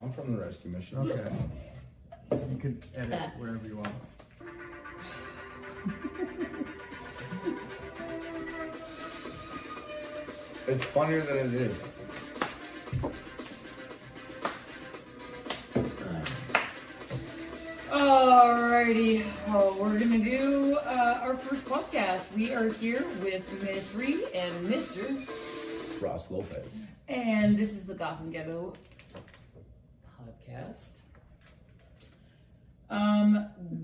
I'm from the rescue mission. Okay. You could edit wherever you want. It's funnier than it is. Alrighty, we're gonna do our first podcast. We are here with Miss Rhi and Mr. Ross Lopez. And this is the Goth and Ghetto podcast.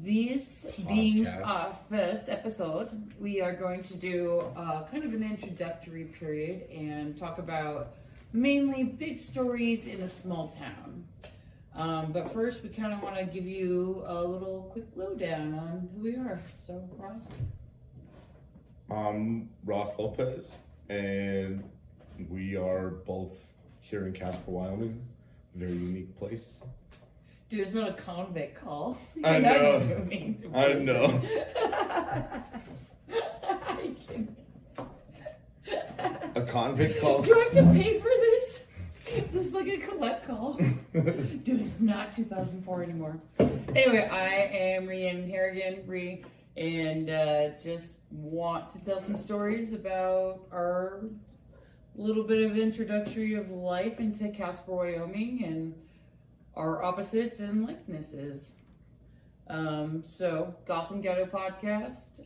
This being our first episode, we are going to do kind of an introductory period and talk about mainly big stories in a small town. But first, we kind of want to give you a little quick lowdown on who we are. So, Ross? I'm Ross Lopez, and we are both here in Casper, Wyoming. Very unique place. Dude, it's not a convict call. I You're know. not assuming the I person. know. I can... A convict call? Do I have to pay for this? This is like a collect call. Dude, it's not 2004 anymore. Anyway, I am Rhiannon Harrigan, and just want to tell some stories about our little bit of introductory of life into Casper, Wyoming, and our opposites and likenesses. So, Goth and Ghetto podcast.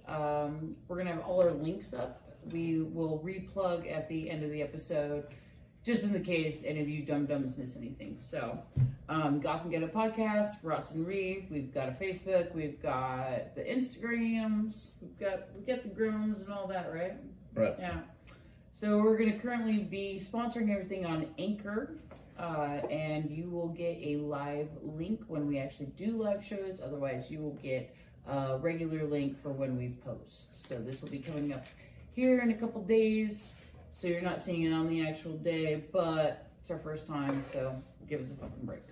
We're going to have all our links up. We will replug at the end of the episode, just in the case any of you dum-dums miss anything. So, Goth and Ghetto podcast, Ross and Rhi. We've got a Facebook. We've got the Instagrams. We got the Grooms and all that, right? Right. Yeah. So we're going to currently be sponsoring everything on Anchor, and you will get a live link when we actually do live shows. Otherwise, you will get a regular link for when we post. So this will be coming up here in a couple days. So you're not seeing it on the actual day, but it's our first time, so give us a fucking break.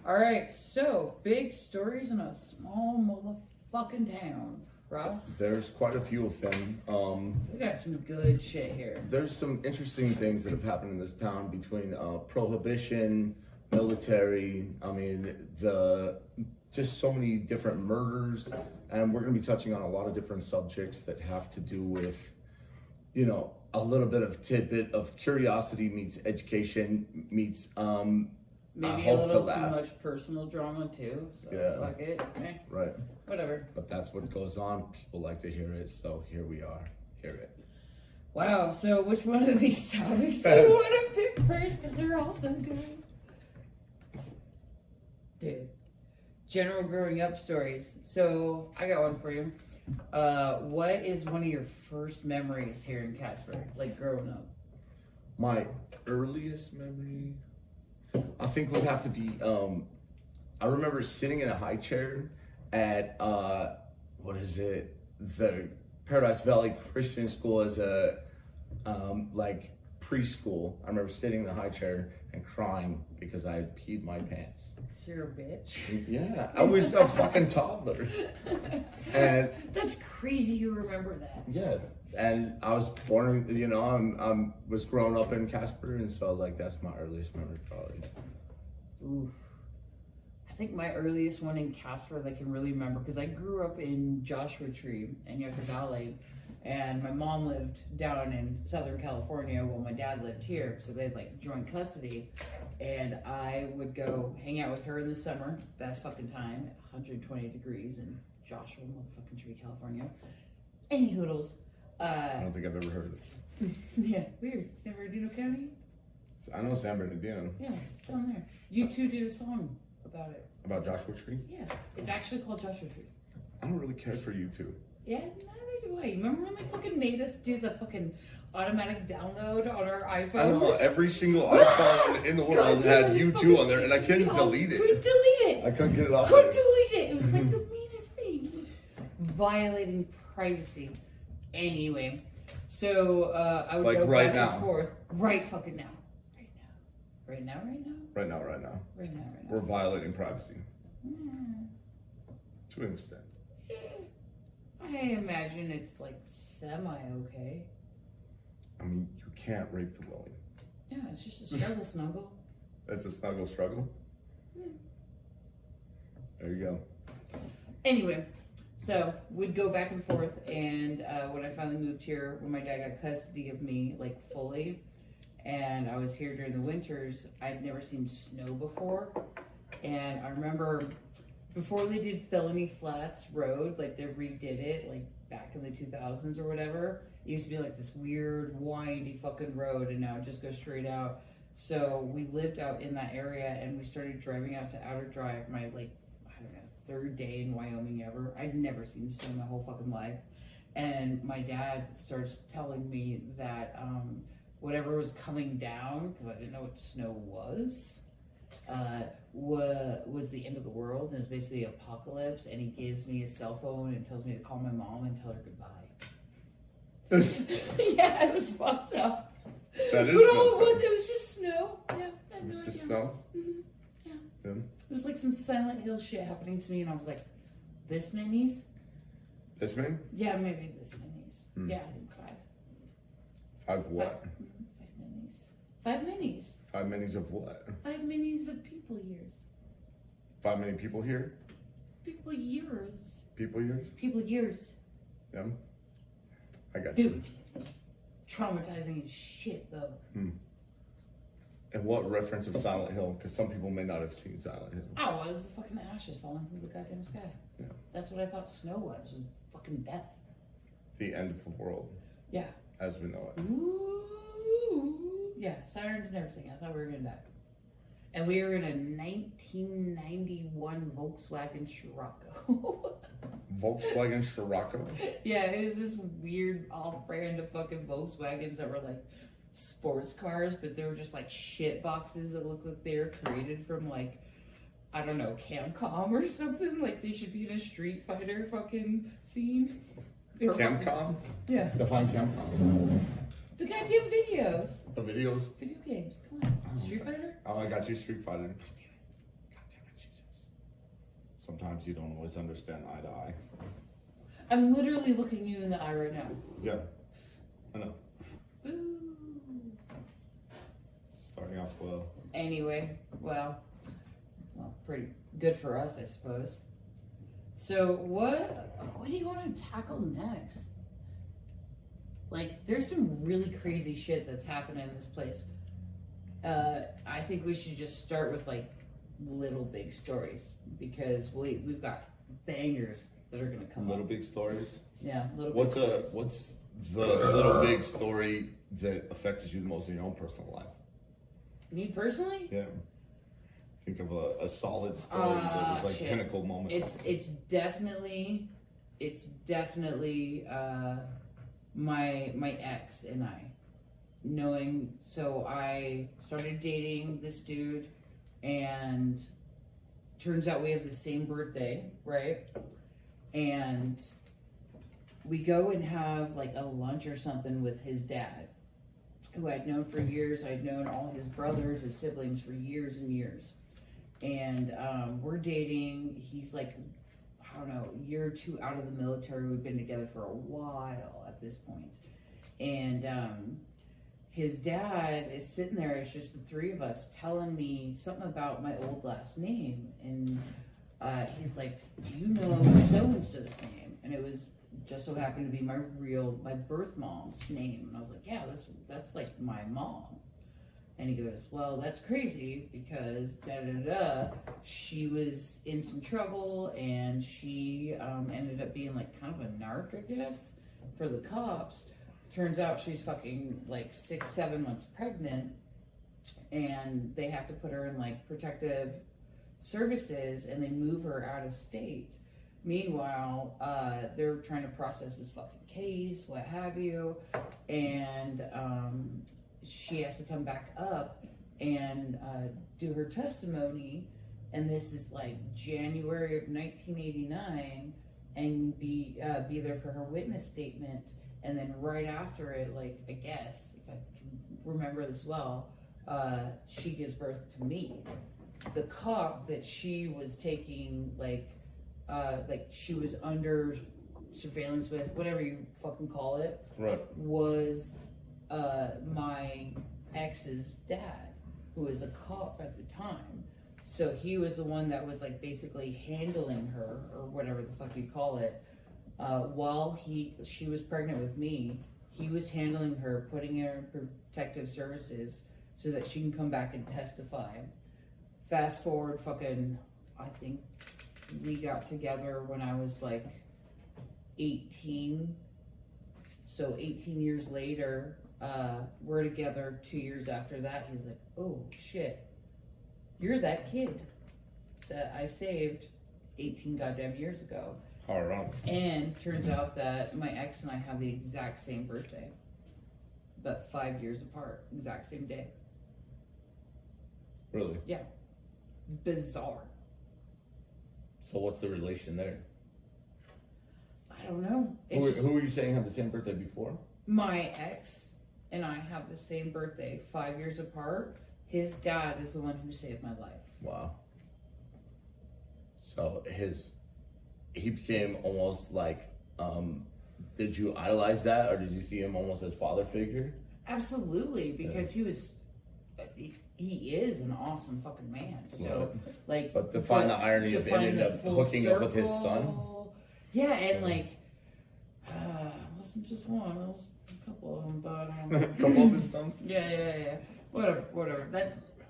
All right, so big stories in a small motherfucking town. Ross? There's quite a few of them. We got some good shit here. There's some interesting things that have happened in this town between prohibition, military. I mean, just so many different murders, and we're going to be touching on a lot of different subjects that have to do with, you know, a little bit of tidbit of curiosity meets education meets Maybe a hope to little too laugh. much personal drama too. So Yeah. fuck it. Right. Whatever. But that's what goes on. People like to hear it, so here we are. Hear it. Wow. So which one of these topics do you want to pick first? Because they're all so good. Dude. General growing up stories. So I got one for you. What is one of your first memories here in Casper, like growing up? My earliest memory, I think, would have to be, I remember sitting in a high chair at, the Paradise Valley Christian School as a, preschool. I remember sitting in the high chair and crying because I had peed my pants. You're a bitch. Yeah, I was a fucking toddler. And That's crazy you remember that. yeah, and I was born, you know, I was growing up in Casper, and so, like, that's my earliest memory, probably. Oof. I think my earliest one in Casper that I can really remember, because I grew up in Joshua Tree and Yucca Valley, and my mom lived down in Southern California while my dad lived here, so they had like joint custody, and I would go hang out with her in the summer, best fucking time, 120 degrees in Joshua, motherfucking Tree, California. Any hoodles. I don't think I've ever heard of it. Yeah, weird. San Bernardino County? I know San Bernardino. Yeah, it's down there. You two did a song about it. About Joshua Tree? Yeah, it's actually called Joshua Tree. I don't really care for you two. Yeah, neither do I. Remember when they fucking made us do the fucking automatic download on our iPhones? I know, every single iPhone in the world had U2 on there, and I couldn't delete it. Couldn't delete it. I couldn't get it off Couldn't there. delete it. It was like the meanest thing. Violating privacy. Anyway, so I would Like go right back now. and forth. Right fucking now. Right now. Right now. Right now. We're violating privacy. Mm. To an extent. I imagine it's like semi-okay. I mean, you can't rape the willing. Yeah, it's just a struggle snuggle. That's a snuggle struggle. There you go. Anyway, so we'd go back and forth, and when I finally moved here, when my dad got custody of me, like fully, and I was here during the winters, I'd never seen snow before. And I remember before they did Felony Flats Road, like they redid it, like back in the 2000s or whatever, it used to be like this weird, windy fucking road, and now it just goes straight out. So we lived out in that area, and we started driving out to Outer Drive, my, like, I don't know, third day in Wyoming ever. I'd never seen snow my whole fucking life. And my dad starts telling me that whatever was coming down, because I didn't know what snow was the end of the world, and it's basically apocalypse. And he gives me his cell phone and tells me to call my mom and tell her goodbye. Yeah, it was fucked up. That is But all it messed was, up. it was just snow. Yeah, I had no It's just idea. snow. Yeah. Yeah. It was like some Silent Hill shit happening to me, and I was like, this minis? This man? Yeah, maybe this minis. Hmm. Yeah, I think 5. 5 what? 5 minis. 5 minis. 5 minis of what? 5 minis of people years. 5 many people here? People years. People years? People years. Yeah. I got Dude. Traumatizing as shit, though. you. And what reference of Silent Hill? Because some people may not have seen Silent Hill. Oh, it was the fucking ashes falling through the goddamn sky. Yeah. That's what I thought snow was fucking death. The end of the world, Yeah. as we know it. Ooh. Yeah, sirens and everything. I thought we were gonna die. And we were in a 1991 Volkswagen Scirocco. Volkswagen Scirocco. Yeah, it was this weird off-brand of fucking Volkswagens that were like sports cars, but they were just like shit boxes that looked like they were created from like, I don't know, Camcom or something. Like they should be in a Street Fighter fucking scene. They were fucking- Camcom? Yeah. Define Camcom. The goddamn videos. The videos? Video games. Come on. Street Fighter? Oh, I got you Street Fighter. God damn it, Jesus. Sometimes you don't always understand eye to eye. I'm literally looking you in the eye right now. Yeah, I know. Boo. Starting off well. Anyway, well, pretty good for us, I suppose. So what do you want to tackle next? Like, there's some really crazy shit that's happening in this place. I think we should just start with like little big stories, because we've got bangers that are gonna come Little up. big stories. Yeah, little What's big stories. what's the little big story that affected you the most in your own personal life? Me personally? Yeah. Think of a solid story that was like Shit. pinnacle moment. It's definitely my ex and I, knowing. So I started dating this dude, and turns out we have the same birthday, right? And we go and have like a lunch or something with his dad, who I'd known for years. I'd known all his brothers, his siblings for years and years. And we're dating. He's like, I don't know, a year or two out of the military. We've been together for a while at this point. And his dad is sitting there, it's just the three of us, telling me something about my old last name. And he's like, do you know so-and-so's name? And it was just so happened to be my birth mom's name. And I was like, yeah, that's like my mom. And he goes, well, that's crazy because da-da-da, she was in some trouble, and she ended up being like kind of a narc, I guess, for the cops. Turns out she's fucking like 6-7 months pregnant, and they have to put her in like protective services, and they move her out of state. Meanwhile, they're trying to process this fucking case, what have you, and she has to come back up and do her testimony, and this is like January of 1989, and be there for her witness statement. And then right after it, like, I guess, if I can remember this well, she gives birth to me. The cop that she was taking, like she was under surveillance with, whatever you fucking call it, Right. was my ex's dad. who was a cop at the time. So he was the one that was like basically handling her, or whatever the fuck you call it, while she was pregnant with me. He was handling her, putting her in protective services so that she can come back and testify. Fast forward, I think we got together when I was like 18. So 18 years later, we're together 2 years after that. He's like, oh shit, you're that kid that I saved 18 goddamn years ago. All right. And turns out that my ex and I have the exact same birthday, but 5 years apart, exact same day. Really? Yeah. Bizarre. So what's the relation there? I don't know. Who were you saying had the same birthday before? My ex and I have the same birthday, 5 years apart. His dad is the one who saved my life. Wow. So he became almost like, did you idolize that, or did you see him almost as father figure? Absolutely, because he is an awesome fucking man. So, like, but to find the irony of ending up hooking up with his son. Yeah, and like, wasn't just one, it was a couple of them, but A couple of his sons. yeah. Whatever.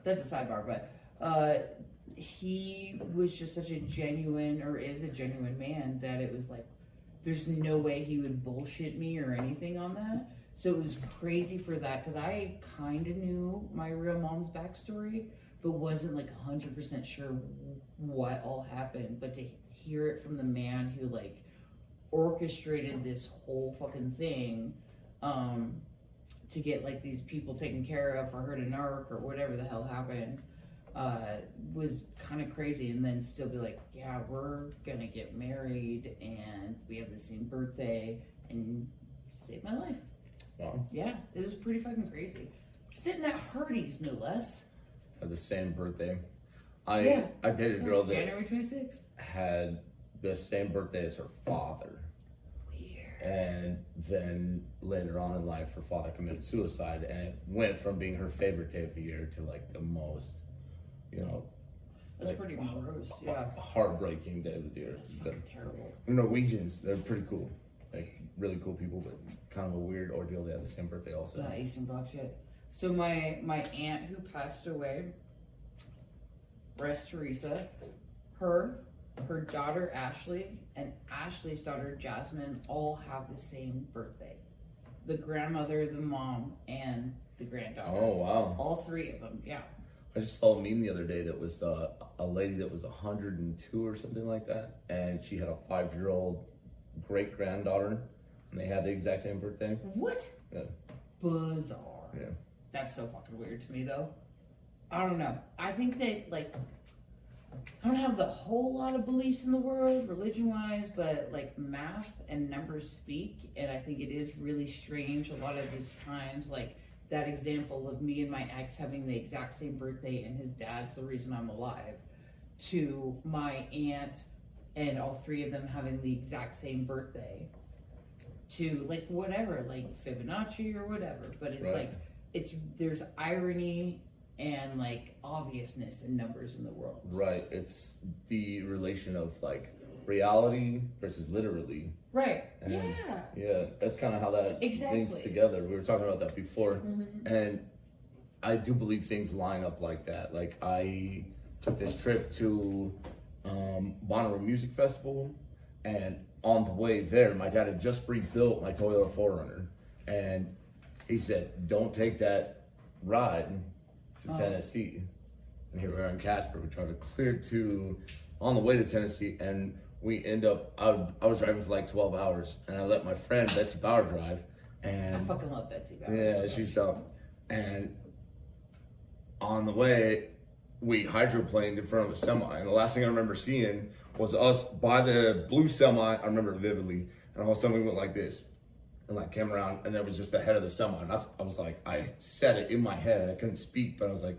That's a sidebar, but he was just such a genuine, or is a genuine man, that it was like, there's no way he would bullshit me or anything on that. So it was crazy for that, because I kind of knew my real mom's backstory, but wasn't like 100% sure what all happened. But to hear it from the man who like orchestrated this whole fucking thing, to get like these people taken care of for her to narc or whatever the hell happened, was kind of crazy. And then still be like, yeah, we're gonna get married and we have the same birthday, and saved my life. Wow. Yeah, it was pretty fucking crazy. Sitting at Hardee's, no less. Had the same birthday. I dated a girl that January 26th. had the same birthday as her father. Weird. And then later on in life, her father committed suicide, and it went from being her favorite day of the year to like the most, That's like, pretty gross, yeah. heartbreaking day of the year. That's fucking terrible. The Norwegians, they're pretty cool. Like, really cool people, but kind of a weird ordeal. They had the same birthday also. That Eastern Bloc shit. So my aunt who passed away, rest Teresa, her daughter Ashley, and Ashley's daughter Jasmine all have the same birthday. The grandmother, the mom, and the granddaughter. Oh, wow. All three of them, yeah. I just saw a meme the other day that was a lady that was 102 or something like that, and she had a 5-year-old great granddaughter, and they had the exact same birthday. What? Yeah. Bizarre. Yeah. That's so fucking weird to me, though. I don't know. I think that, like, I don't have the whole lot of beliefs in the world, religion-wise, but, like, math and numbers speak, and I think it is really strange a lot of these times, like, that example of me and my ex having the exact same birthday and his dad's the reason I'm alive, to my aunt and all three of them having the exact same birthday, to like whatever, like Fibonacci or whatever. But it's Right. like, there's irony and like obviousness in numbers in the world. Right. It's the relation of like reality versus literally. Right. And Yeah. Yeah, that's kind of how that Exactly. links together. We were talking about that before. Mhm. And I do believe things line up like that. Like, I took this trip to Bonnaroo Music Festival, and on the way there, my dad had just rebuilt my Toyota 4Runner, and he said, don't take that ride to Tennessee. And here we are in Casper. We tried to clear on the way to Tennessee, and we end up, I was driving for like 12 hours, and I let my friend Betsy Bauer drive, I and fucking love Betsy Bauer. yeah, she's dumb. And on the way, we hydroplaned in front of a semi, and the last thing I remember seeing was us by the blue semi. I remember it vividly, and all of a sudden we went like this, and like came around, and there was just the head of the semi, and I was like, I said it in my head, I couldn't speak, but I was like,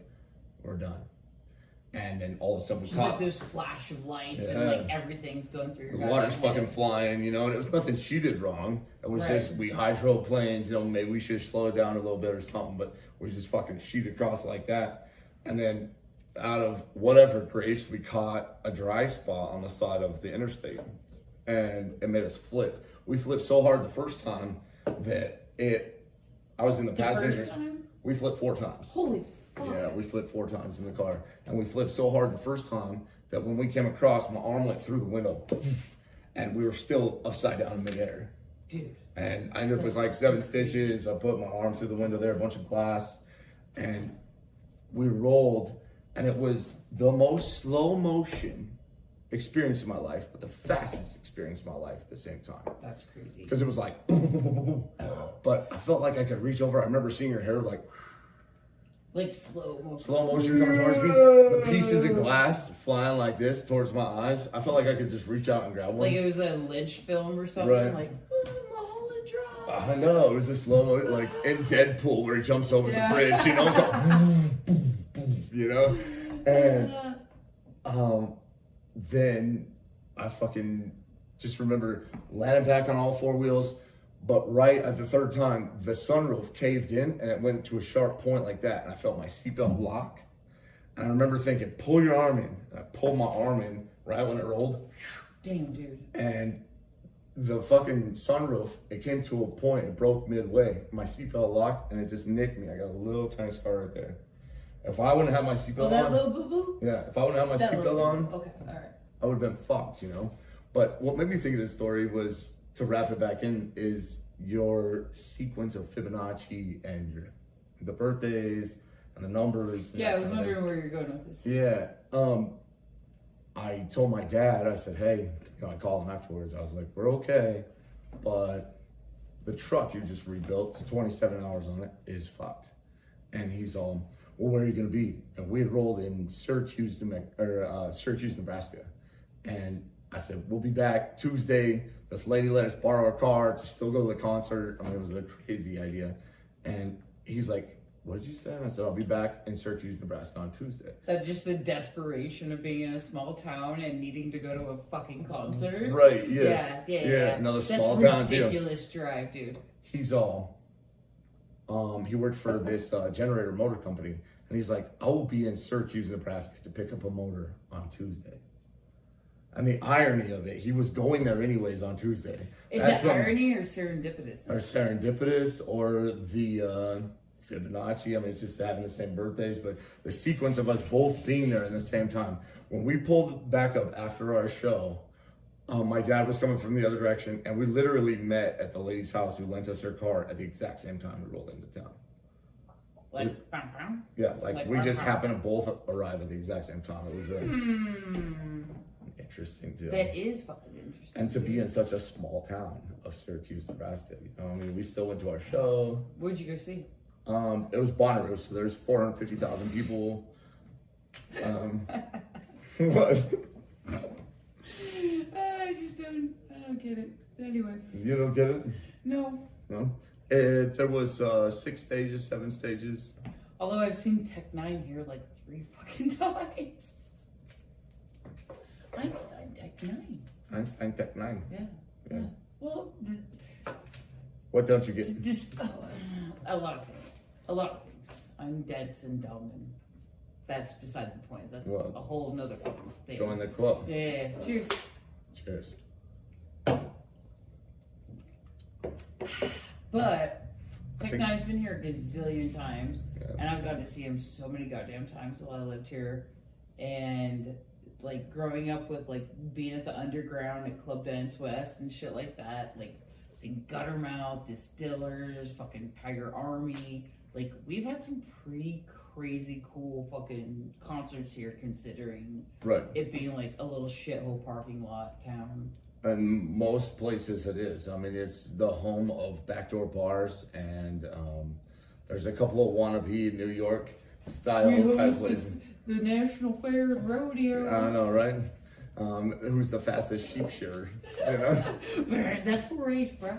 we're done. And then all of a sudden we She's like caught those flash of lights and Yeah. like everything's going through your the water's goddamn fucking head. flying, and it was nothing she did wrong. It was Right. just we hydroplaned, maybe we should slow it down a little bit or something, but we just fucking shoot across like that. And then out of whatever grace, we caught a dry spot on the side of the interstate, and it made us flip. We flipped so hard the first time that I was in the passenger. First time? We flipped 4 times. Holy fuck. Yeah, we flipped 4 times in the car, and we flipped so hard the first time that when we came across, my arm went through the window, and we were still upside down in midair. Dude. And I ended up with like 7 stitches. I put my arm through the window there, a bunch of glass, and we rolled. And it was the most slow motion experience of my life, but the fastest experience of my life at the same time. That's crazy. Because it was like, but I felt like I could reach over. I remember seeing her hair like slow motion. slow motion coming towards me. The pieces of glass flying like this towards my eyes. I felt like I could just reach out and grab one. Like it was a Lynch film or something. Right. Like, Mulholland Drive. I know, it was a slow motion, like in Deadpool where he jumps over Yeah. the bridge, you know? It's like, you know? And then I fucking just remember landing back on all 4 wheels, but right at the 3rd time, the sunroof caved in and it went to a sharp point like that, and I felt my seatbelt lock. And I remember thinking, pull your arm in. And I pulled my arm in right when it rolled. Damn, dude. And the fucking sunroof, it came to a point, it broke midway. My seatbelt locked and it just nicked me. I got a little tiny scar right there. If I wouldn't have my seatbelt that on, little boo-boo? yeah, if I wouldn't have my That seatbelt little on, boo-boo. Okay, all right. I would have been fucked, you know? But what made me think of this story was, to wrap it back in, is your sequence of Fibonacci and the birthdays and the numbers. And Yeah, I that was kind of thing. wondering where you're going with this. Yeah. I told my dad, I said, hey, I called him afterwards. I was like, we're okay, but the truck you just rebuilt, it's 27 hours on it, is fucked. And he's all, well, where are you going to be? And we had rolled in Syracuse, Nebraska. And I said, we'll be back Tuesday. This lady let us borrow our car to still go to the concert. I mean, it was a crazy idea. And he's like, what did you say? And I said, I'll be back in Syracuse, Nebraska on Tuesday. Is that just the desperation of being in a small town and needing to go to a fucking concert? Right, yes. Yeah. Another That's small town too. ridiculous drive, dude. He's all, he worked for this generator motor company. And he's like, I will be in Syracuse, Nebraska to pick up a motor on Tuesday. And the irony of it, he was going there anyways on Tuesday. Is That's that when- irony or serendipitous? Or serendipitous, or the Fibonacci. I mean, it's just having the same birthdays, but the sequence of us both being there in the same time. When we pulled back up after our show, my dad was coming from the other direction, and we literally met at the lady's house who lent us her car at the exact same time we rolled into town. Like, bam, bam. Yeah, like we wow, just wow. happened to both arrive at the exact same time. It was interesting too. That is fucking interesting. And to be in such a small town of Syracuse, Nebraska, you know, I mean, we still went to our show. Where'd you go see? It was Bonnaroo, so there's 450,000 people. What? I don't get it. Anyway, You don't get it? no. No? There was 6 stages, 7 stages. Although I've seen Tech 9 here like 3 fucking times. Einstein Tech 9. Einstein Tech 9. Yeah. Well, What don't you get? a lot of things. A lot of things. I'm dense and dumb, and that's beside the point. That's Well, a whole nother fucking thing. Join the club. Yeah. Cheers. Cheers. But I Tech think- Nine's been here a gazillion times, Yeah. and I've got to see him so many goddamn times while I lived here. And like growing up with like being at the underground at Club Dance West and shit like that, like seeing Guttermouth, Distillers, fucking Tiger Army. Like we've had some pretty crazy cool fucking concerts here, considering Right. it being like a little shithole parking lot town. And most places it is. I mean, it's the home of backdoor bars, and there's a couple of wannabe New York style We type host places. the National Fair and Rodeo. I know, right? Who's the fastest sheep shearer? You know? That's 4-H, bro.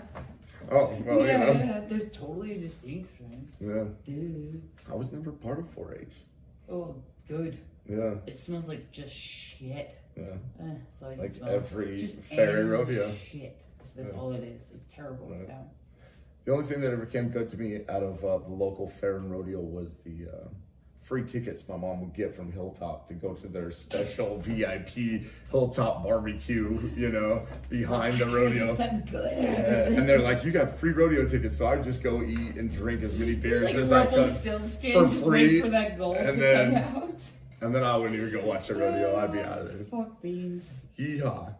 Oh, well, Yeah, you know. yeah, there's totally a distinction. Yeah. Dude. I was never part of 4-H. Oh, good. Yeah. It smells like just shit. Yeah. That's all I can Like smell. every Just fairy animal rodeo. Shit. That's Yeah. all it is. It's terrible. Right. Yeah. The only thing that ever came good to me out of the local fair and rodeo was the free tickets my mom would get from Hilltop to go to their special VIP Hilltop barbecue, you know, behind the rodeo. Something good. And they're like, you got free rodeo tickets, so I'd just go eat and drink as many beers Like as I could for free for that gold and to then- come out. and then I wouldn't even go watch the rodeo. I'd be out of there. Fuck beans. Yeehaw.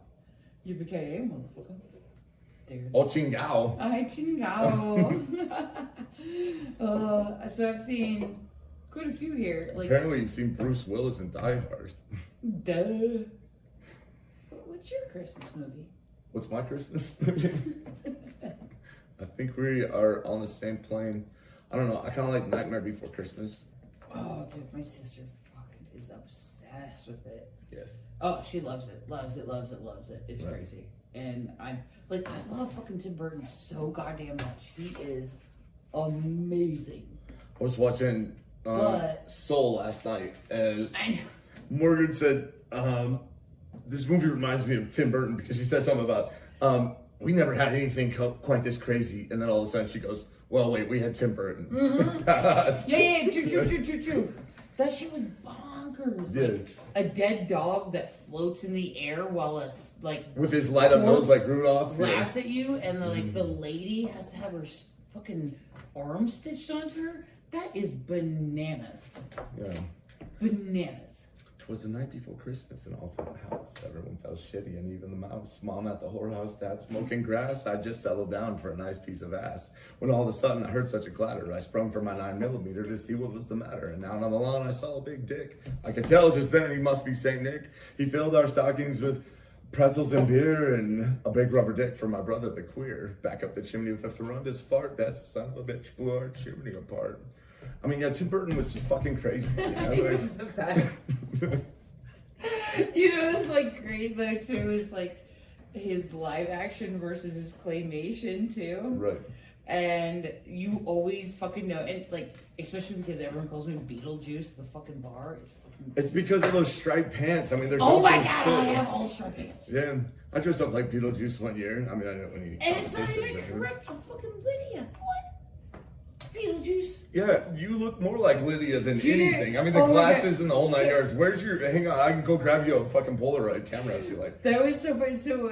You became motherfucker. There. Oh, chingao. Ay, chingao. So I've seen quite a few here. Like, Apparently you've seen Bruce Willis in Die Hard. duh. What's your Christmas movie? What's my Christmas movie? I think we are on the same plane. I don't know. I kind of like Nightmare Before Christmas. Oh, dude, my sister fucking is obsessed with it. Yes. Oh, she loves it. Loves it, loves it, loves it. It's Right. crazy. And I love fucking Tim Burton so goddamn much. He is amazing. I was watching But- Soul last night, and I know. Morgan said, this movie reminds me of Tim Burton because she said something about, we never had anything quite this crazy. And then all of a sudden she goes, well, wait, we had Tim Burton. Mm-hmm. Yeah, true. That shit was bonkers. Yeah. Like a dead dog that floats in the air while it's like With his light up nose like Rudolph. laughs at you, and the lady has to have her fucking arm stitched onto her. That is bananas. Yeah. Bananas. 'Twas the night before Christmas, and all through the house, everyone felt shitty, and even the mouse. Mom at the whorehouse, dad smoking grass. I just settled down for a nice piece of ass. When all of a sudden I heard such a clatter, I sprung for my 9mm to see what was the matter. And down on the lawn I saw a big dick. I could tell just then he must be Saint Nick. He filled our stockings with pretzels and beer, and a big rubber dick for my brother, the queer. Back up the chimney with a thorrendous fart. That son of a bitch blew our chimney apart. I mean, yeah, Tim Burton was fucking crazy. You know? He was the best. You know, it's like great though too. Is like his live action versus his claymation too. Right. And you always fucking know, and like especially because everyone calls me Beetlejuice, the fucking bar. It's fucking. It's because of those striped pants. I mean, they're Oh my dope as god, shit. I have all striped pants. Yeah, I dressed up like Beetlejuice one year. I mean, I didn't win any And it's not competitions even or anything. correct. I'm fucking Lydia. What? Beetlejuice. Yeah, you look more like Lydia than Dude, anything. I mean, the oh my glasses God. and the whole 9 So- yards. Where's your? Hang on, I can go grab you a fucking Polaroid camera if you like. That was so funny. So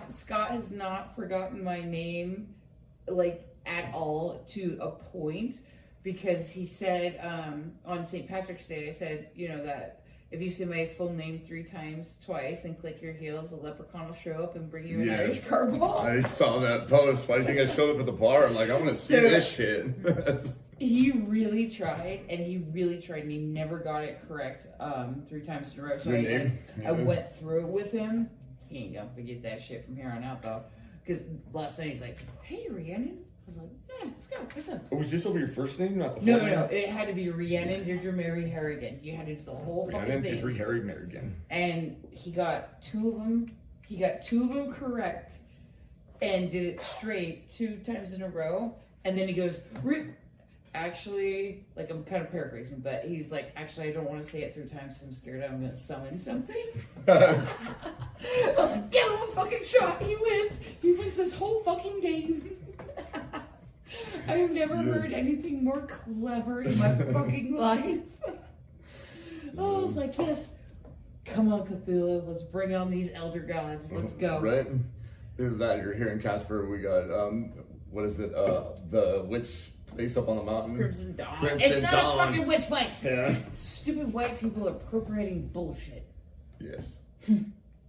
Scott has not forgotten my name, like at all, to a point, because he said on St. Patrick's Day, I said, you know, that if you say my full name 3 times twice and click your heels, a leprechaun will show up and bring you an Yeah. Irish car ball. I saw that post. Why do you think I showed up at the bar? I'm like, I want to see So- this shit. He really tried, and he never got it correct 3 times in a row. So Your I name? went through it with him. He ain't gonna forget that shit from here on out, though. Because last night he's like, "Hey, Rhiannon." I was like, "Yeah, let's go. What's up?" Was this over your first name, not the full No, name? no, it had to be Rhiannon Deirdre Mary Harrigan. You had to do the whole fucking Rhiannon thing. Deirdre Harry Merrigan. And he got 2 of them. He got 2 of them correct, and did it straight 2 times in a row. And then he goes, actually, like I'm kind of paraphrasing, but he's like, actually, I don't want to say it 3 times. So I'm scared I'm gonna summon something. I'm like, give him a fucking shot. He wins. He wins this whole fucking game. I have never heard anything more clever in my fucking life. Oh, I was like, yes. Come on, Cthulhu. Let's bring on these elder gods. Let's go. Right? Either that, you're here in Casper. We got what is it? The witch place up on the mountain. Crimson Dawn. Crimson It's not Dawn. a fucking witch place. Yeah. Stupid white people are appropriating bullshit. Yes.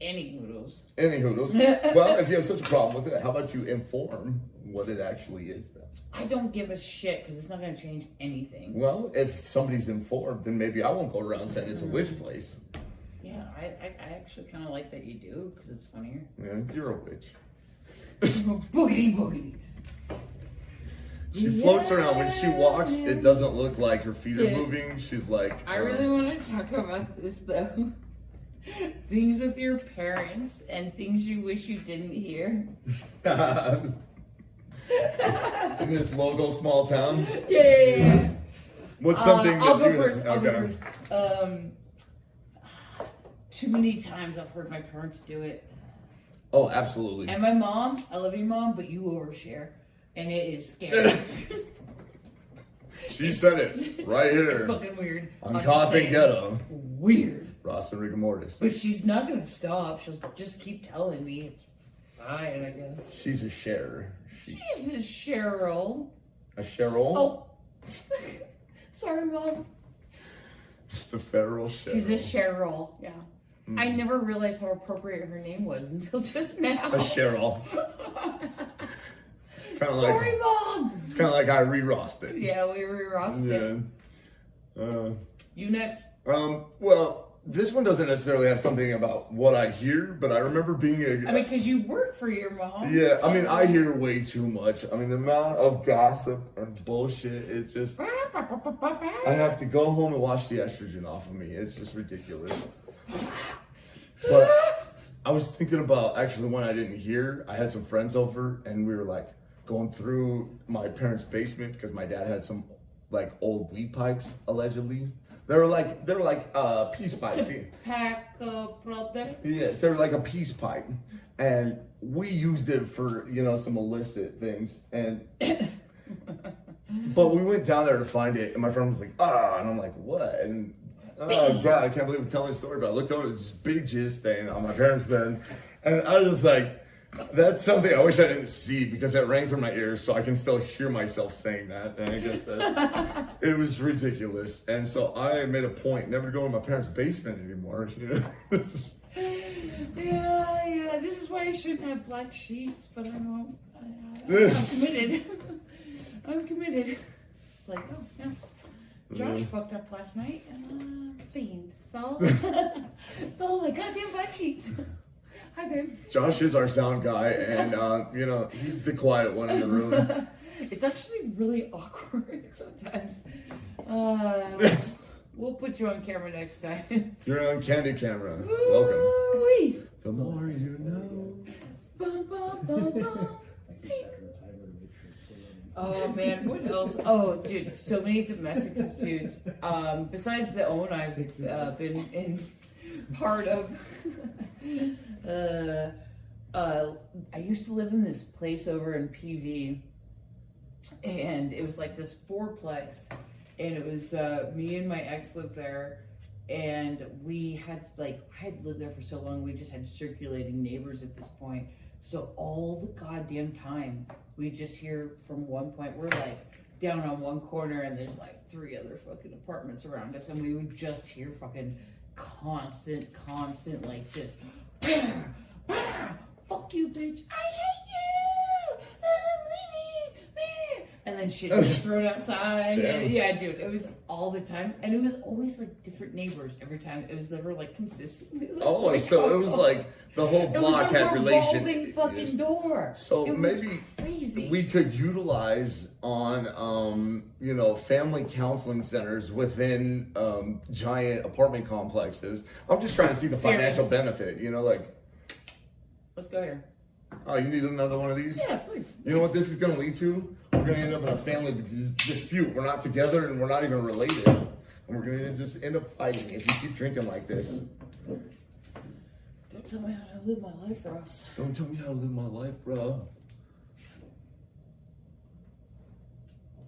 Any hoodles. Any hoodles. Well, if you have such a problem with it, how about you inform what it actually is then? I don't give a shit because it's not going to change anything. Well, if somebody's informed, then maybe I won't go around saying it's a witch place. Yeah, I actually kind of like that you do because it's funnier. Yeah, you're a witch. Boogity boogity. She floats around. When she walks, it doesn't look like her feet Dude, are moving. She's like... I really want to talk about this though. Things with your parents and things you wish you didn't hear. in this local small town. Yeah. What's something I'll that go you... first. I'll go Okay. first. Too many times I've heard my parents do it. Oh, absolutely. And my mom, I love you, Mom, but you overshare. And it is scary. She said it right It's here. fucking weird. On I'm Goth and saying, Ghetto. Weird. Ross and Rhi. But she's not gonna stop. She'll just keep telling me it's fine, I guess. She's a sharer. Jesus, Cheryl. A Cheryl? Oh. Sorry, Mom. The feral Cheryl. She's a Cheryl, yeah. I never realized how appropriate her name was until just now. A Cheryl. It's kind of Sorry, like Mom. it's kind of like I re-rossed it. Yeah, we re-rossed it. Yeah. You next. Well, this one doesn't necessarily have something about what I hear, but I remember being I mean, because you work for your mom. yeah, I mean, so- I hear way too much. I mean, the amount of gossip and bullshit, it's just, I have to go home and wash the estrogen off of me. It's just ridiculous. But I was thinking about actually when I didn't hear, I had some friends over and we were like going through my parents' basement because my dad had some like old weed pipes, allegedly. They were like peace pipes. Tobacco products. Yes, they were like a peace pipe, and we used it for some illicit things. And but we went down there to find it, and my friend was like, and I'm like, what? And oh god, I can't believe I'm telling the story. But I looked over, this big jizz stain on my parents' bed, and I was just like, that's something I wish I didn't see because it rang through my ears, so I can still hear myself saying that. And I guess that it was ridiculous. And so I made a point never to go to my parents' basement anymore. Yeah. This is why I shouldn't have black sheets, but I'm committed. I'm committed. Like, oh yeah. Josh fucked up last night and fiend. So, my goddamn black sheets. Hi, babe. Josh is our sound guy, and he's the quiet one in the room. It's actually really awkward sometimes. We'll put you on camera next time. You're on candy camera. Welcome. Ooh-wee. The more you know. Bum, bum, bum, bum. Oh man, what else? Oh dude, so many domestic disputes. Besides the own I've been in part of. I used to live in this place over in PV, and it was like this fourplex, and it was me and my ex lived there, and we had I had lived there for so long, we just had circulating neighbors at this point. So all the goddamn time, we just hear from one point, we're like down on one corner, and there's like 3 other fucking apartments around us, and we would just hear fucking constant, like just. Fuck you, bitch. I hate you. I'm leaving. And then shit gets thrown outside. And, yeah, dude, it was all the time. And it was always like different neighbors every time. It was never like consistently. Like, So it was like the whole block had relation. It was a revolving fucking door. So it was maybe crazy. we could utilize on family counseling centers within giant apartment complexes. I'm just trying to see the financial benefit. Let's go here. Oh, you need another one of these? Yeah, please. You know what this is going to lead to? We're going to end up in a family dispute. We're not together and we're not even related. And we're going to just end up fighting if you keep drinking like this. Don't tell me how to live my life, Ross. Don't tell me how to live my life, bro.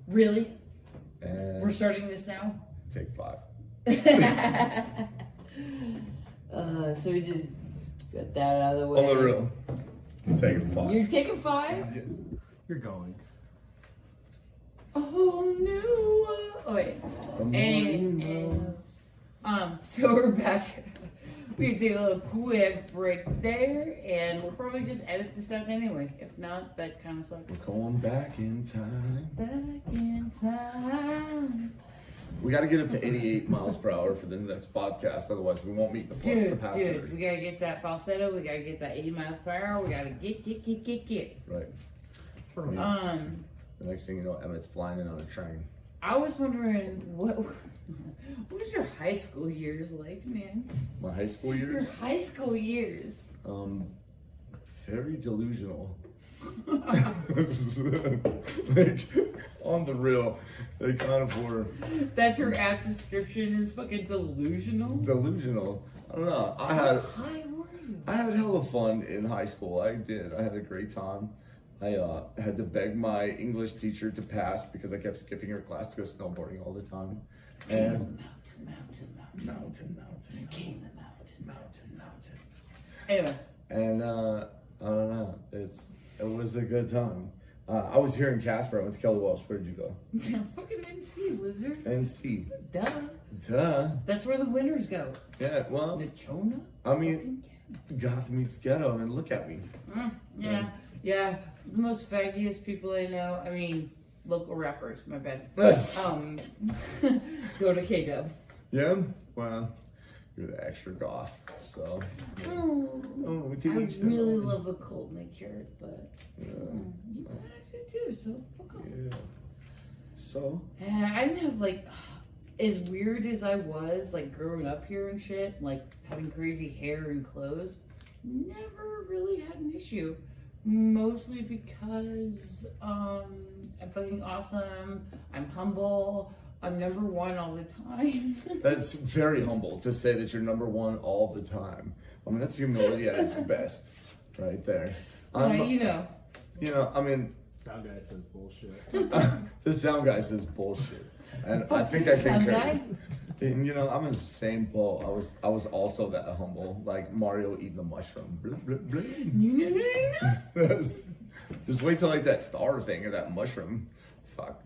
Really? And We're starting this now? take 5. So we just got that out of the way. On the real. Take 5. You're taking 5? Yes. You're going. Oh no! Oh wait. The more you know. So we're back. We can take a little quick break there, and we'll probably just edit this out anyway. If not, that kind of sucks. We're going back in time. Back in time. We got to get up to 88 miles per hour for this next podcast, otherwise we won't meet the flux capacity. Dude, we gotta get that falsetto. We gotta get that 80 miles per hour. We gotta get. Right. The next thing you know, Emmett's flying in on a train. I was wondering what was your high school years like, man? My high school Your years? high school years. Very delusional. Like, on the real, they kind of were That's your apt description is fucking delusional. delusional. I don't know. How high were you? I had hella fun in high school. I did. I had a great time. I had to beg my English teacher to pass because I kept skipping her class to go snowboarding all the time. And mountain. King the mountain. Mountain. Anyway. And I don't know. It was a good time. I was here in Casper. I went to Kelly Walsh. Where did you go? Fucking NC, loser. NC. Duh. That's where the winners go. Yeah, well, Nachona? I mean, Goth meets Ghetto, and look at me. Yeah. The most faggiest people I know. I mean, local rappers. My bad. Go to K-Dub. Yeah? Well, you're the extra goth, so. Yeah. Oh, to I each their really own. love the cult nature, but Yeah. you kind of do too. So fuck off. Yeah. So? I didn't have like as weird as I was like growing up here and shit, like having crazy hair and clothes. Never really had an issue. Mostly because I'm fucking awesome. I'm humble. I'm number one all the time. That's very humble to say that you're number one all the time. I mean, that's humility at its best, right there. You know. I mean, Sound guy says bullshit. the sound guy says bullshit, and I Fuck think you, I can sound carry. guy. And I'm in the same boat. I was also that humble, like Mario eating a mushroom. Blah, blah, blah. Just wait till like that star thing or that mushroom. Fuck.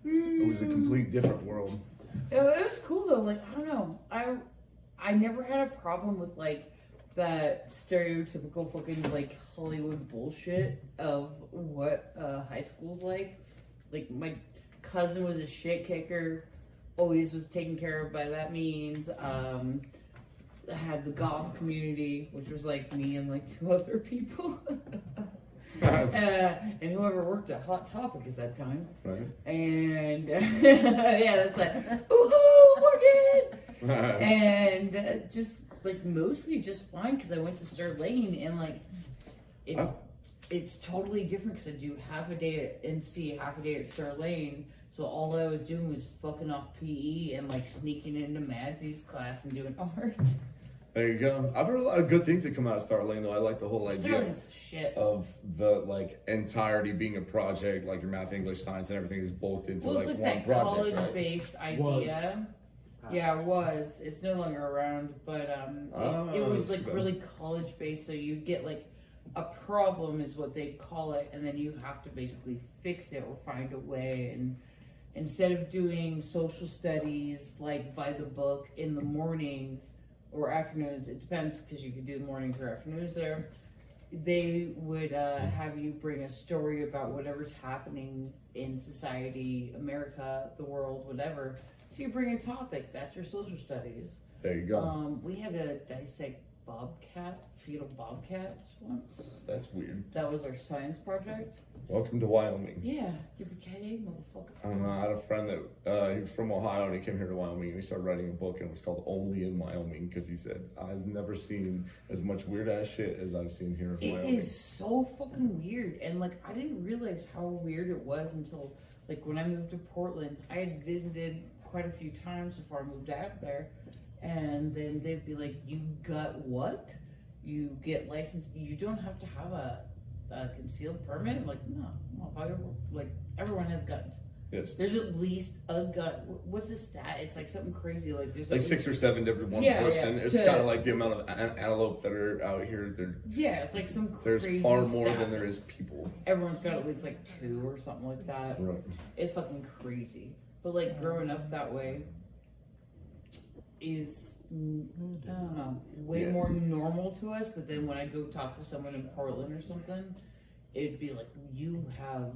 It was a complete different world. It was cool though. Like I don't know. I never had a problem with like that stereotypical fucking like Hollywood bullshit of what high school's like. Like my cousin was a shit kicker. Always was taken care of by that means. I had the Goth community, which was like me and like 2 other people. And whoever worked at Hot Topic at that time. Right. And yeah, that's like, ooh, Morgan! And just like mostly just fine because I went to Sterling and like it's totally different because I do half a day at NC, half a day at Sterling. So all I was doing was fucking off PE and like sneaking into Madsy's class and doing art. There you go. I've heard a lot of good things that come out of Starling, though. I like the whole idea Sterling's shit. of the like entirety being a project, like your math, English, science, and everything is bolted into Well, it's like like one that project. college-based idea. Yeah, it was. It's no longer around, but it was like so- really college-based. So you get like a problem is what they call it, and then you have to basically fix it or find a way. And instead of doing social studies like by the book in the mornings or afternoons, it depends because you could do mornings or afternoons there. They would have you bring a story about whatever's happening in society, America, the world, whatever. So you bring a topic. That's your social studies. There you go. We had to dissect fetal bobcats once. That's weird. That was our science project. Welcome to Wyoming. Yeah, yippee-ki-yay, motherfucker. I don't know. I had a friend that he was from Ohio and he came here to Wyoming and he started writing a book and it was called Only in Wyoming because he said, I've never seen as much weird ass shit as I've seen here in Wyoming. It is so fucking weird, and like I didn't realize how weird it was until like when I moved to Portland. I had visited quite a few times before I moved out there, and then they'd be like, "You got what? You get licensed? You don't have to have a concealed permit." I'm like, no, if I don't, like everyone has guns. Yes. There's at least a gun. What's the stat? It's like something crazy. Like there's Like at 6 least, or 7 to every one Yeah, person. yeah. It's kind of like the amount of antelope that are out here. Yeah, it's like some There's crazy far more stat. than there is people. Everyone's got at least like 2 or something like that. Right. It's fucking crazy. But like growing up that way is, I don't know, way Yeah. more normal to us. But then when I go talk to someone in Portland or something, it'd be like, you have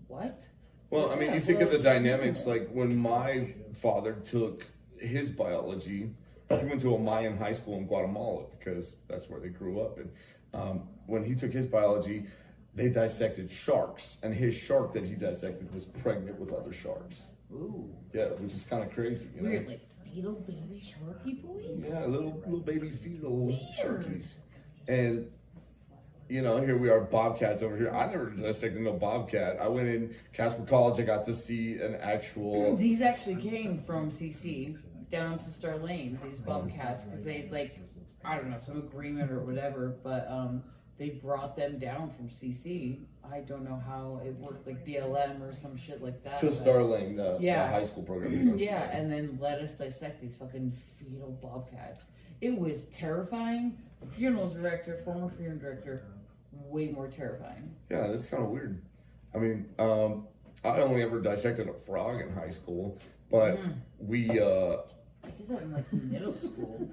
what? Well, I mean, Yeah, you think well, of the it's dynamics, normal. like when my father took his biology, he went to a Mayan high school in Guatemala because that's where they grew up. And when he took his biology, they dissected sharks, and his shark that he dissected was pregnant with other sharks. Ooh, Yeah, which is kind of crazy, you know? weird, like fetal baby sharky boys. Yeah, little baby fetal sharkies. And you know, here we are, bobcats over here. I never dissected no bobcat. I went in Casper College. I got to see an actual. These actually came from CC down to Starlane, these bobcats, because they like, I don't know, some agreement or whatever, but they brought them down from CC. I don't know how it worked, like BLM or some shit like that. To but- Starling, the Yeah. high school program. Yeah, and then let us dissect these fucking fetal bobcats. It was terrifying. Funeral director, former funeral director, way more terrifying. Yeah, that's kind of weird. I mean, I only ever dissected a frog in high school, but we I did that in like middle school.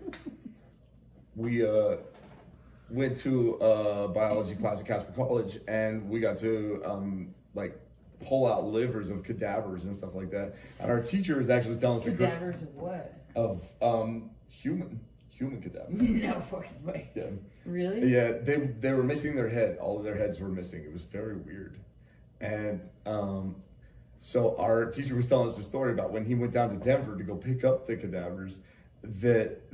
went to a biology class at Casper College, and we got to like pull out livers of cadavers and stuff like that. And our teacher was actually telling us Cadavers of what? of human cadavers. No fucking way. Yeah. Really? Yeah, they were missing their head. All of their heads were missing. It was very weird. And so our teacher was telling us a story about when he went down to Denver to go pick up the cadavers, that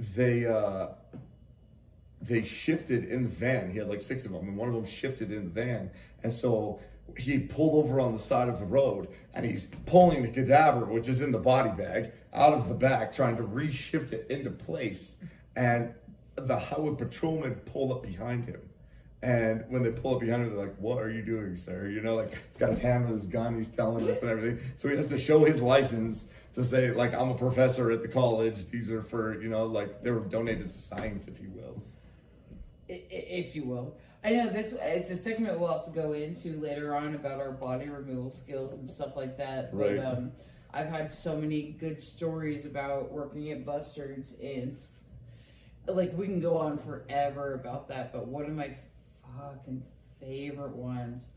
they shifted in the van. He had like 6 of them, and one of them shifted in the van. And so he pulled over on the side of the road, and he's pulling the cadaver, which is in the body bag, out of the back, trying to reshift it into place. And the highway patrolman pulled up behind him. And when they pull up behind him, they're like, "What are you doing, sir?" You know, like, he's got his hand on his gun, he's telling us and everything. So he has to show his license to say, like, I'm a professor at the college. These are for, you know, like, they were donated to science, if you will. If you will. I know it's a segment we'll have to go into later on about our body removal skills and stuff like that. Right. But I've had so many good stories about working at Bustards, and like we can go on forever about that, but one of my fucking favorite ones.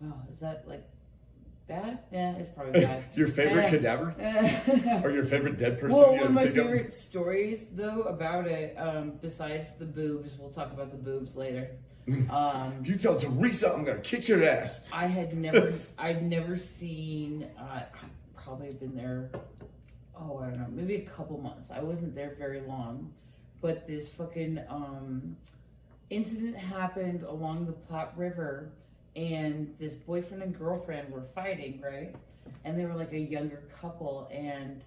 Well, is that like bad? Yeah, it's probably bad. Your favorite cadaver? Or your favorite dead person? Well, you one of my pick up? favorite stories though about it, besides the boobs, we'll talk about the boobs later. If you tell Teresa, I'm gonna kick your ass. I'd never seen. I've probably been there. Oh, I don't know, maybe a couple months. I wasn't there very long, but this fucking incident happened along the Platte River, and this boyfriend and girlfriend were fighting, right? And they were like a younger couple, and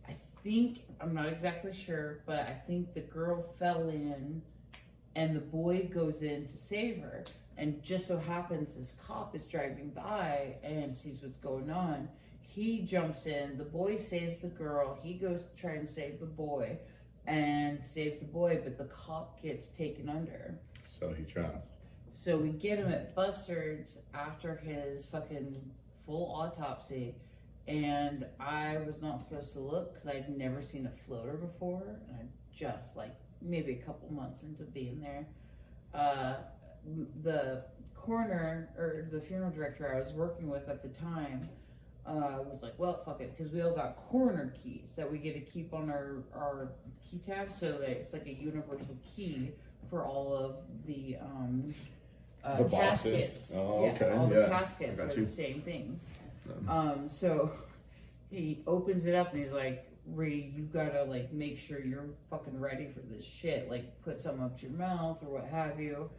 I think, I'm not exactly sure, but I think the girl fell in, and the boy goes in to save her. And just so happens this cop is driving by and sees what's going on. He jumps in, the boy saves the girl, he goes to try and save the boy, and saves the boy, but the cop gets taken under. So he drowns. So we get him at Bustards after his fucking full autopsy, and I was not supposed to look because I'd never seen a floater before, and I just like maybe a couple months into being there. The coroner, or the funeral director I was working with at the time, was like, well, fuck it, because we all got coroner keys that we get to keep on our key tab, so that it's like a universal key for all of the boxes. caskets. Oh, okay. All Yeah. the caskets I are got the you. same things. So he opens it up and he's like, Rhi, you gotta like make sure you're fucking ready for this shit. Like put something up to your mouth or what have you.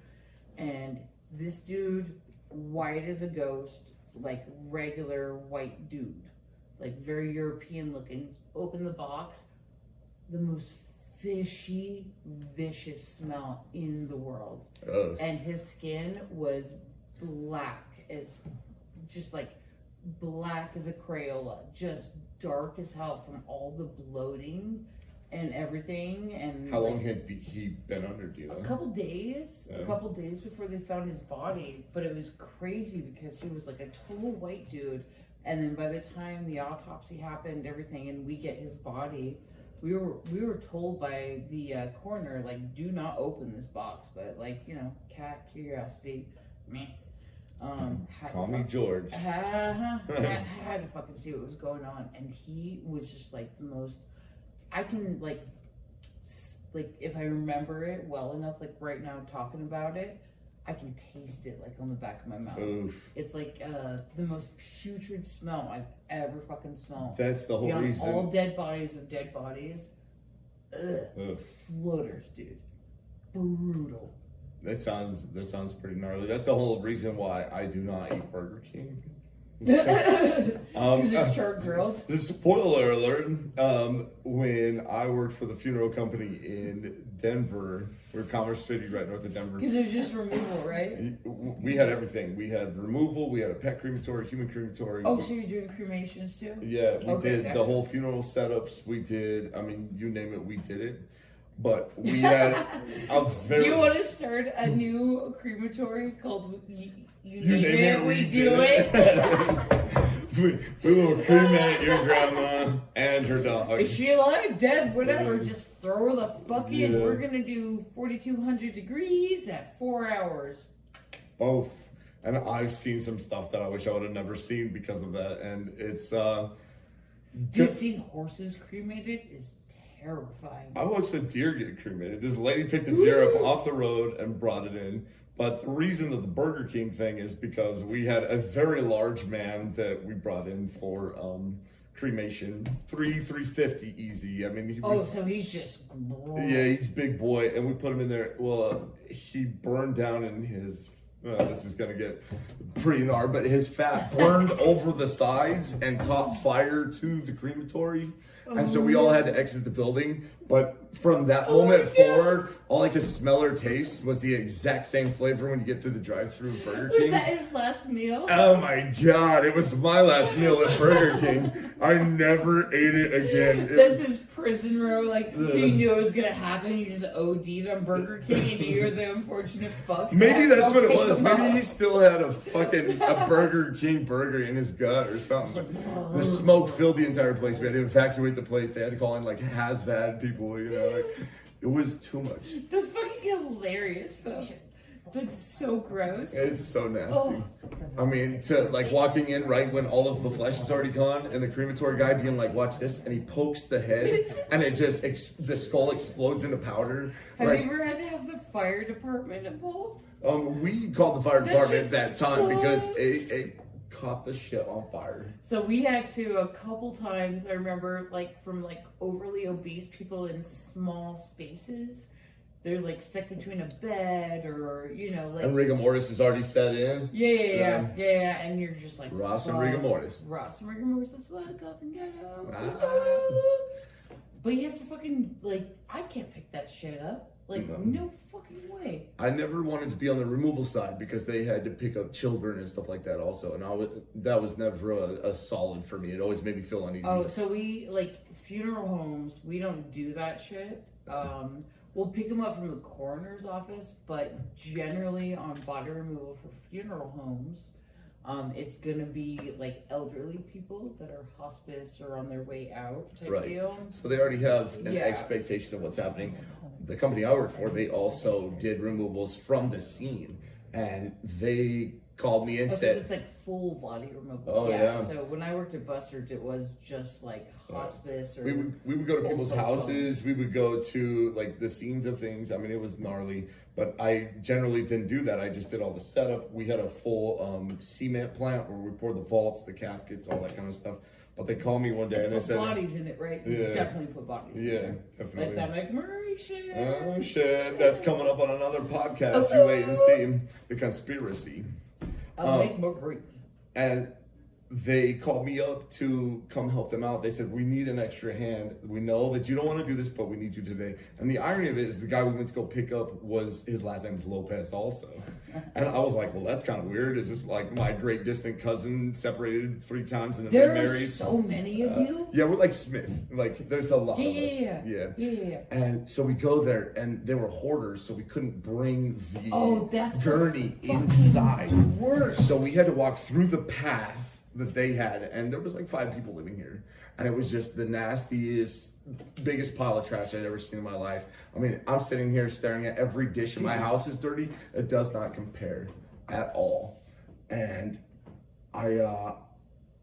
And this dude, white as a ghost, like regular white dude, like very European looking, opened the box, the most fishy, vicious smell in the world. Oh. And his skin was black as, just like black as a Crayola, just dark as hell from all the bloating and everything. And How long like, had he been under, do you know? a couple days Yeah. before they found his body. But it was crazy because he was like a total white dude, and then by the time the autopsy happened, everything, and we get his body, we were told by the coroner, like, do not open this box, but like, you know, cat curiosity, meh. Call me George. Had to fucking see what was going on, and he was just like the most. I can like if I remember it well enough, like right now talking about it, I can taste it like on the back of my mouth. Oof. It's like the most putrid smell I've ever fucking smelled. That's the whole Beyond reason. all dead bodies of dead bodies. Ugh. Floaters, dude. Brutal. That sounds pretty gnarly. That's the whole reason why I do not eat Burger King. Because it's short grilled. Spoiler alert, when I worked for the funeral company in Denver, we're Commerce City, right north of Denver. Because it was just removal, right? We had everything. We had removal, we had a pet crematory, human crematory. Oh, so you're doing cremations too? Yeah, we Okay, did gotcha. the whole funeral setups. We did, I mean, you name it, we did it. But we had a very... Do you want to start a new crematory called You You Name It, We Do It? we will cremate your grandma and her dog. Is she alive, dead, whatever? Just throw her the fuck in. Yeah. We're gonna do 4,200 degrees at 4 hours. Both. And I've seen some stuff that I wish I would have never seen because of that. And it's Dude, seeing horses cremated is terrifying. I watched a deer get cremated. This lady picked a deer up off the road and brought it in. But the reason of the Burger King thing is because we had a very large man that we brought in for cremation. 350 easy. I mean, he was, So he's just. yeah, he's a big boy, and we put him in there. Well, he burned down in his. This is gonna get pretty gnarly, but his fat burned over the sides and caught fire to the crematory, and so we all had to exit the building. But from that moment forward, all I could smell or taste was the exact same flavor when you get through the drive-through of Burger King. Was that his last meal? Oh my god, it was my last meal at Burger King. I never ate it again. That's his prison row. Like, you knew it was gonna happen. You just OD'd on Burger King, and you're the unfortunate fucks. Maybe that that's what it fucking was. Maybe up. he still had a Burger King burger in his gut or something. The smoke filled the entire place. We had to evacuate the place. They had to call in like hazmat people, you know, like it was too much. That's fucking hilarious, though. That's so gross. It's so nasty. Oh. I mean, to like walking in right when all of the flesh is already gone, and the crematory guy being like, "Watch this," and he pokes the head, and it just the skull explodes into powder. Have Like, you ever had to have the fire department involved? we called the fire That department at shit that time because sucks. it caught the shit on fire. So we had to a couple times. I remember, like, from like overly obese people in small spaces. They're like stuck between a bed, or you know, like And rigor mortis is already set in. yeah, and you're just like Ross and fuck. rigor mortis. Ross and rigor mortis. That's what Goth and Ghetto. Ah. But you have to fucking like. I can't pick that shit up. Like, no fucking way. I never wanted to be on the removal side because they had to pick up children and stuff like that also, and that was never a solid for me. It always made me feel uneasy. Oh, so we like funeral homes. We don't do that shit. We'll pick them up from the coroner's office, but generally on body removal for funeral homes, it's gonna be like elderly people that are hospice or on their way out type Right. deal. So they already have an Yeah. expectation of what's happening. The company I work for, they also did removals from the scene, and they called me and Oh, so said, it's like full body removal. Oh, yeah. So when I worked at Buster's, it was just like hospice or. we would go to people's Old folks' houses. We would go to like the scenes of things. I mean, it was gnarly, but I generally didn't do that. I just did all the setup. We had a full cement plant where we poured the vaults, the caskets, all that kind of stuff. But they called me one day and they Put said, bodies in it, right? You Yeah. definitely put bodies in "Yeah, it. definitely." Like that McMurray shit. Oh shit, that's coming up on another podcast. You wait and see. The conspiracy. McMurray. And they called me up to come help them out. They said, "We need an extra hand. We know that you don't want to do this, but we need you today." And the irony of it is the guy we went to go pick up was, his last name was Lopez also. And I was like, well, that's kind of weird. Is this like my great distant cousin separated 3 times and then There are married? so many of you. Yeah, we're like Smith. Like, there's a lot of us. Yeah. And so we go there, and they were hoarders, so we couldn't bring the That's gurney the fucking inside. worst. So we had to walk through the path that they had, and there was like 5 people living here, and it was just the nastiest, biggest pile of trash I'd ever seen in my life. I mean, I'm sitting here staring at every dish in my house is dirty. It does not compare at all. And I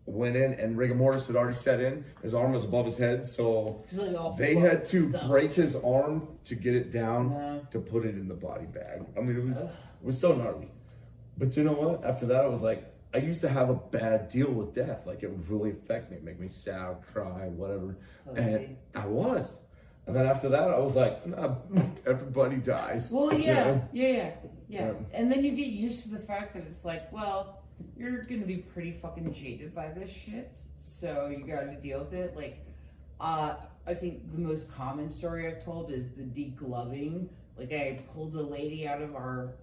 went in, and rigor mortis had already set in. His arm was above his head, so It's like all they full had of to stuff. break his arm to get it down Yeah. to put it in the body bag. I mean, it was so gnarly. But you know what? After that, I was like, I used to have a bad deal with death. Like, it would really affect me, make me sad, cry, whatever. And I was. And then after that, I was like, nah, everybody dies. Well, you yeah, know? yeah. Yeah. And then you get used to the fact that it's like, well, you're gonna be pretty fucking jaded by this shit. So you gotta deal with it. Like, I think the most common story I've told is the degloving. Like, I pulled a lady out of our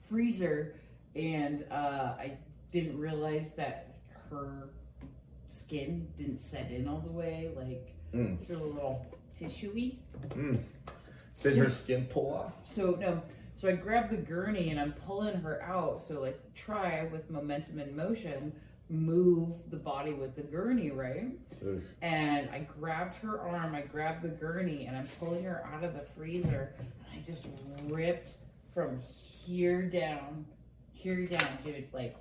freezer, and I didn't realize that her skin didn't set in all the way. Like, she's a little tissuey. Did her skin pull off? So I grabbed the gurney and I'm pulling her out. So like, try with momentum and motion, move the body with the gurney, right? Yes. And I grabbed her arm, I grabbed the gurney, and I'm pulling her out of the freezer. And I just ripped from here down, dude. Like,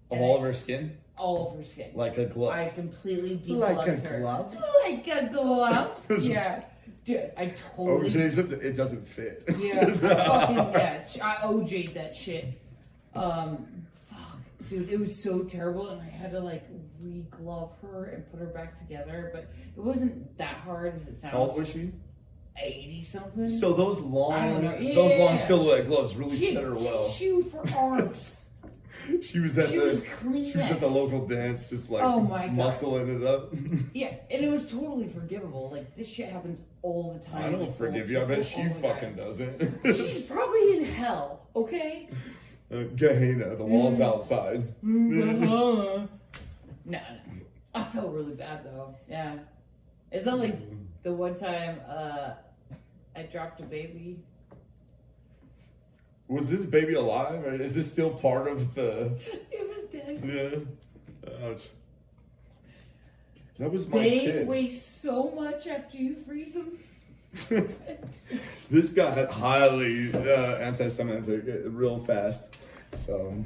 All of her skin? all of her skin. Like a glove. I completely degloved Like a her. glove? Like a glove. Yeah. Dude, I totally. It doesn't fit. Yeah, I fucking, yeah. I OJ'd that shit. Fuck. Dude, it was so terrible, and I had to, like, re-glove her and put her back together, but it wasn't that hard as it sounds. How old was she? 80-something. So those long Yeah. silhouette gloves really She fit had her well. tissue for arms. She was at the Kleenex. local dance, just like Oh my God. muscling it up. Yeah, and it was totally forgivable. Like, this shit happens all the time. I don't with forgive old you. I bet people she all the fucking time. doesn't. She's probably in hell, okay? Gehenna, the wall's outside. No, I felt really bad though. Yeah, it's not like the one time I dropped a baby. Was this baby alive? Or is this still part of the? It was dead. Yeah. Ouch. That was my They kid. weigh so much after you freeze them. This got highly anti-Semitic real fast. So.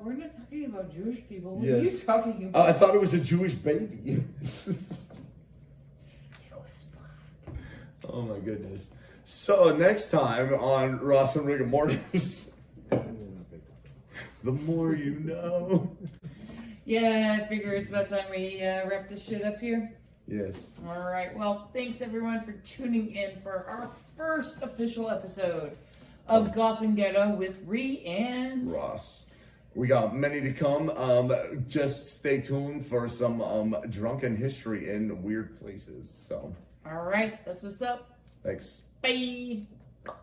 We're not talking about Jewish people. What Yes. are you talking about? I thought it was a Jewish baby. It was black. Oh my goodness. So next time on Ross and Rigor Mortis, the more you know. Yeah, I figure it's about time we wrap this shit up here. Yes. All right. Well, thanks everyone for tuning in for our first official episode of Goth and Ghetto with Rhi and Ross. We got many to come. Just stay tuned for some drunken history in weird places. So, all right. That's what's up. thanks. Bye.